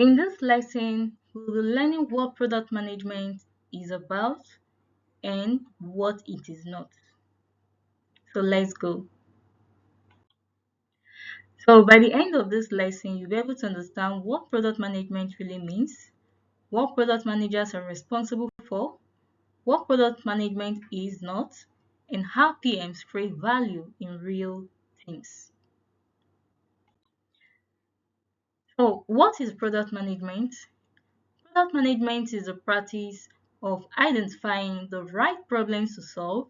In this lesson, we'll be learning what product management is about and what it is not. So let's go. So by the end of this lesson, you'll be able to understand what product management really means, what product managers are responsible for, what product management is not, and how PMs create value in real teams. So what is product management? Product management is the practice of identifying the right problems to solve,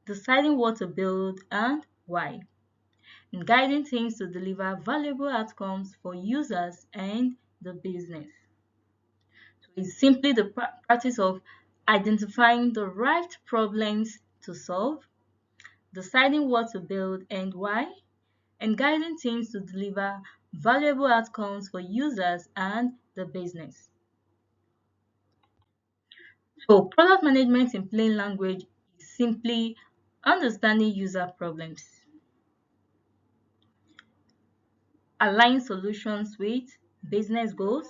deciding what to build and why, and guiding teams to deliver valuable outcomes for users and the business. So it's simply the practice of identifying the right problems to solve, deciding what to build and why, and guiding teams to deliver valuable outcomes for users and the business. So product management in plain language is simply understanding user problems, aligning solutions with business goals,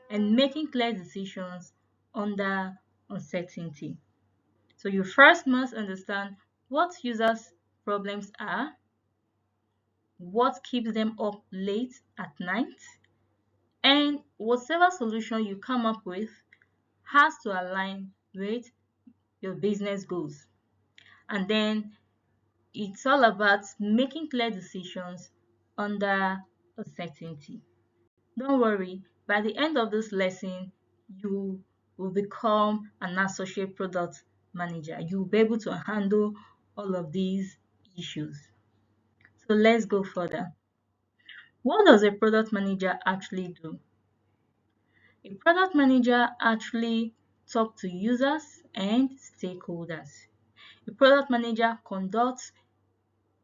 and making clear decisions under uncertainty. So you first must understand what users' problems are, what keeps them up late at night, and whatever solution you come up with has to align with your business goals. And then it's all about making clear decisions under uncertainty. Don't worry, by the end of this lesson, you will become an associate product manager. You'll be able to handle all of these issues. So let's go further. What does a product manager actually do? A product manager actually talks to users and stakeholders. A product manager conducts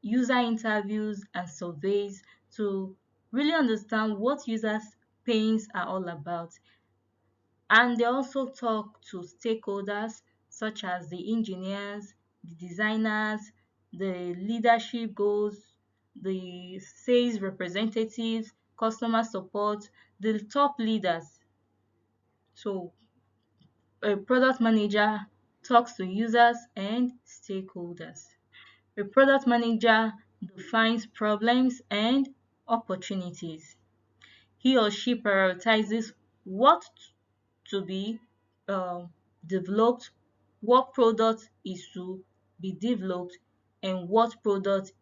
user interviews and surveys to really understand what users' pains are all about. And they also talk to stakeholders such as the engineers, the designers, the leadership goals, the sales representatives, customer support, the top leaders. So a product manager talks to users and stakeholders. A product manager defines problems and opportunities. He or she prioritizes what to be developed, what product is to be developed, and what product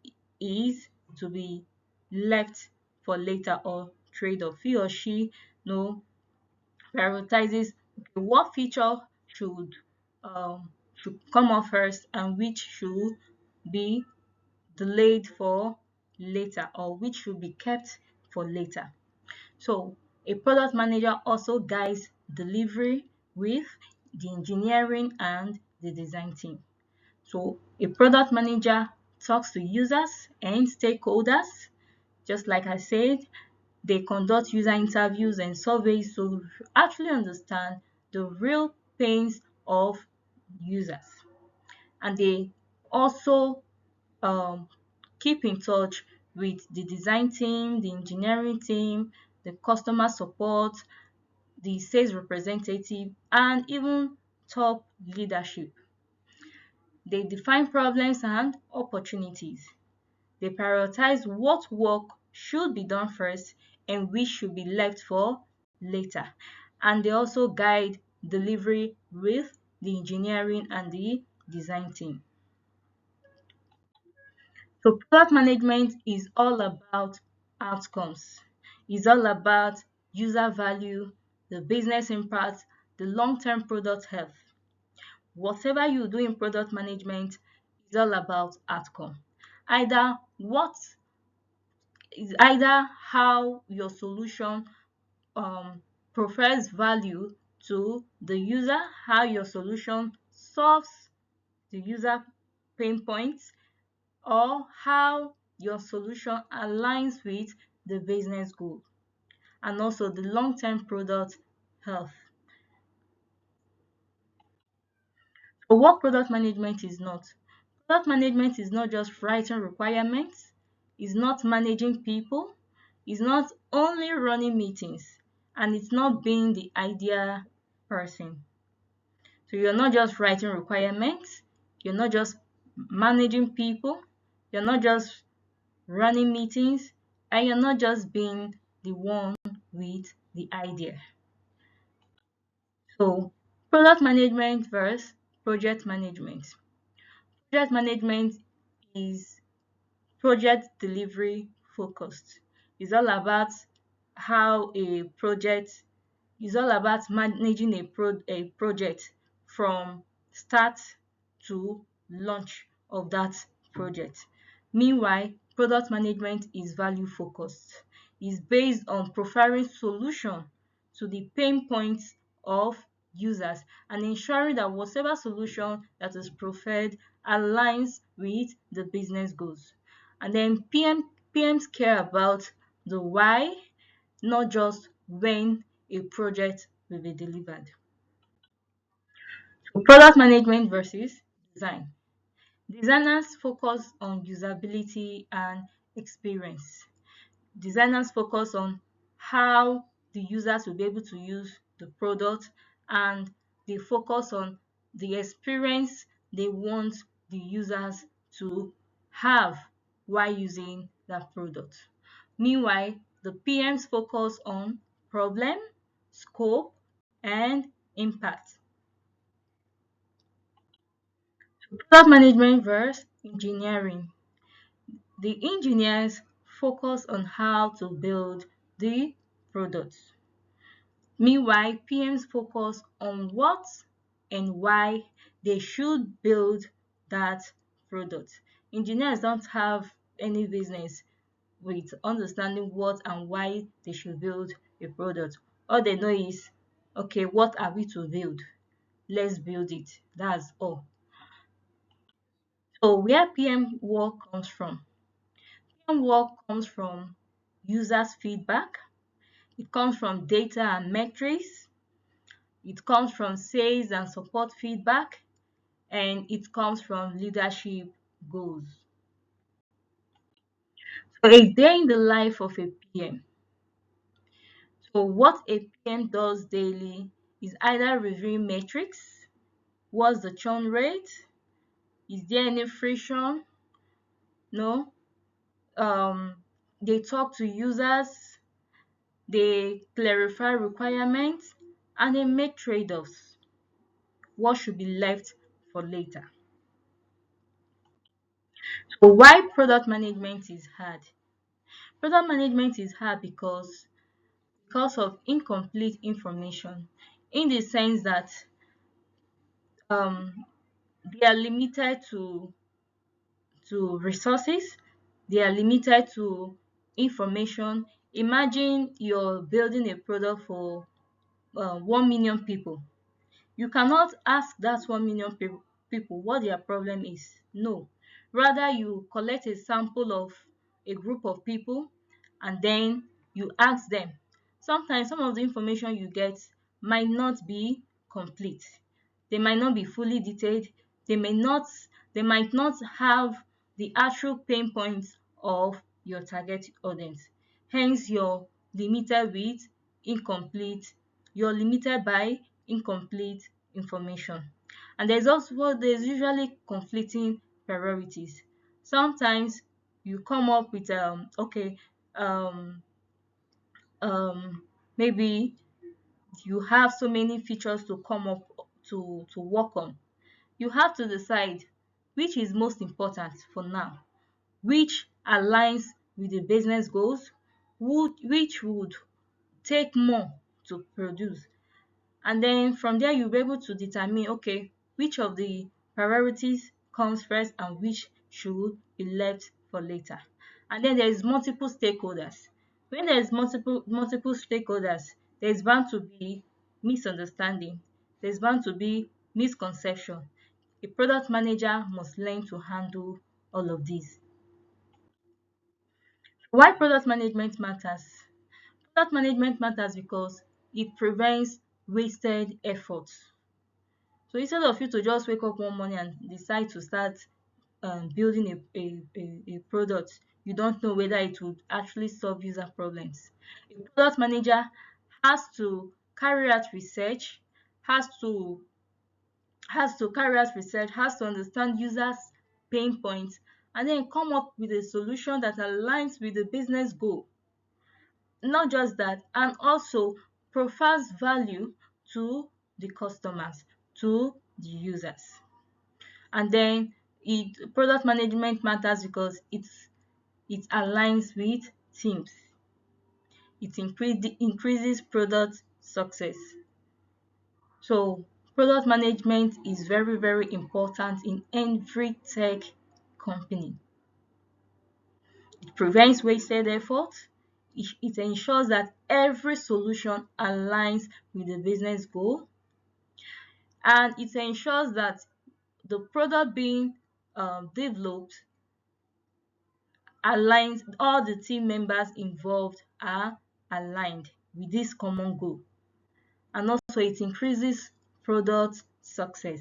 is to be left for later or trade off. He or she prioritizes, okay, what feature should come off first and which should be delayed for later or which should be kept for later. So a product manager also guides delivery with the engineering and the design team. So a product manager talks to users and stakeholders. Just like I said, they conduct user interviews and surveys to actually understand the real pains of users. And they also um, keep in touch with the design team, the engineering team, the customer support, the sales representative, and even top leadership. They define problems and opportunities. They prioritize what work should be done first and which should be left for later. And they also guide delivery with the engineering and the design team. So product management is all about outcomes. It's all about user value, the business impact, the long-term product health. Whatever you do in product management is all about outcome. Either what is either how your solution provides value to the user, how your solution solves the user pain points, or how your solution aligns with the business goal, and also the long-term product health. So what product management is not? Product management is not just writing requirements, it's not managing people, it's not only running meetings, and it's not being the idea person. So you're not just writing requirements, you're not just managing people, you're not just running meetings, and you're not just being the one with the idea. So product management versus project management. Project management is project delivery focused. It's all about how a project is all about managing a project from start to launch of that project. Meanwhile, product management is value focused. It's based on profiling solution to the pain points of users and ensuring that whatever solution that is preferred aligns with the business goals. And then PMs care about the why, not just when a project will be delivered. So product management versus design. Designers focus on usability and experience. Designers focus on how the users will be able to use the product, and they focus on the experience they want the users to have while using that product. Meanwhile, the PMs focus on problem, scope, and impact. Product management versus engineering. The engineers focus on how to build the product. Meanwhile, PMs focus on what and why they should build that product. Engineers don't have any business with understanding what and why they should build a product. All they know is, okay, what are we to build? Let's build it. That's all. So where PM work comes from? PM work comes from users' feedback. It comes from data and metrics. It comes from sales and support feedback. And it comes from leadership goals. So a day in the life of a PM. So what a PM does daily is either reviewing metrics, what's the churn rate, is there any friction? No. They talk to users, they clarify requirements, and they make trade-offs. What should be left for later? So why product management is hard? Product management is hard because of incomplete information, in the sense that um, they are limited to resources, they are limited to information. Imagine you're building a product for 1 million people. You cannot ask that 1 million people what their problem is. No. Rather, you collect a sample of a group of people and then you ask them. Sometimes some of the information you get might not be complete. They might not be fully detailed. They may not, they might not have the actual pain points of your target audience. Hence, incomplete, you're limited by incomplete information. And there's usually conflicting priorities. Sometimes you come up with okay, um um maybe you have so many features to come up to work on. You have to decide which is most important for now, which aligns with the business goals, which would take more to produce. And then from there, you'll be able to determine, okay, which of the priorities comes first and which should be left for later. And then there is multiple stakeholders. When there is multiple stakeholders, there is bound to be misunderstanding. There is bound to be misconception. A product manager must learn to handle all of these. Why product management matters? Product management matters because it prevents wasted efforts. So instead of you to just wake up one morning and decide to start building a product, you don't know whether it would actually solve user problems. A product manager has to carry out research, has to carry out research, has to understand users' pain points, and then come up with a solution that aligns with the business goal. Not just that, and also provides value to the customers, to the users. And then product management matters because it aligns with teams. It increases product success. So product management is very, very important in every tech company. It prevents wasted effort. It ensures that every solution aligns with the business goal, and it ensures that the product being developed aligns, all the team members involved are aligned with this common goal, and also it increases product success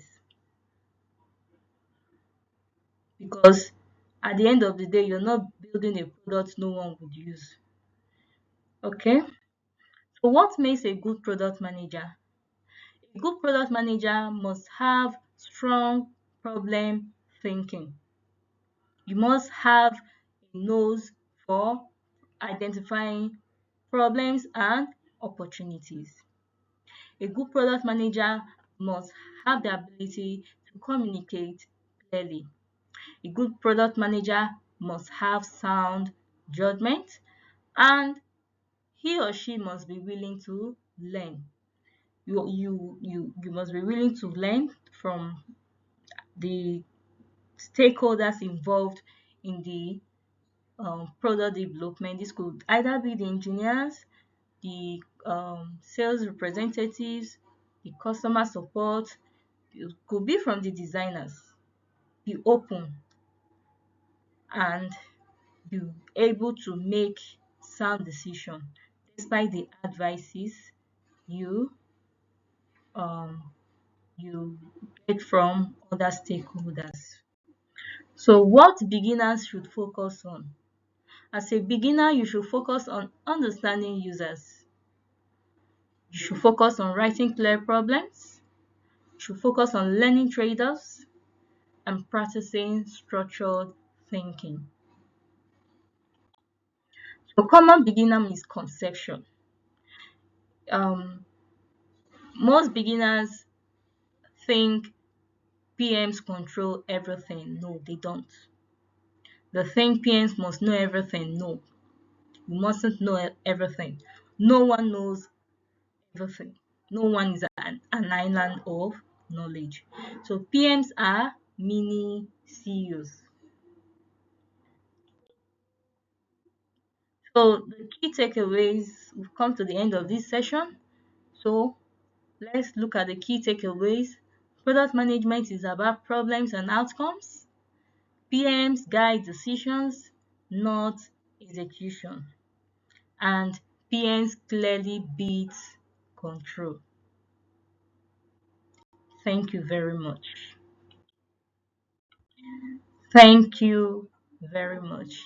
because at the end of the day you're not building a product no one would use. Okay, so what makes a good product manager? A good product manager must have strong problem thinking. You must have a nose for identifying problems and opportunities. A good product manager must have the ability to communicate clearly. A good product manager must have sound judgment, and he or she must be willing to learn. You must be willing to learn from the stakeholders involved in the product development. This could either be the engineers, the sales representatives, the customer support. It could be from the designers. Be open and be able to make sound decision despite the advices you um, you get from other stakeholders. So what beginners should focus on? As a beginner, you should focus on understanding users. You should focus on writing clear problems. You should focus on learning trade-offs and practicing structured thinking. So common beginner misconception. Um, Most beginners think PMs control everything. No, they don't. They think PMs must know everything. No, you mustn't know everything. No one knows everything. No one is an island of knowledge. So PMs are mini CEOs. So the key takeaways, we've come to the end of this session. So let's look at the key takeaways. Product management is about problems and outcomes. PMs guide decisions, not execution. And PMs clearly beats control. Thank you very much. Thank you very much.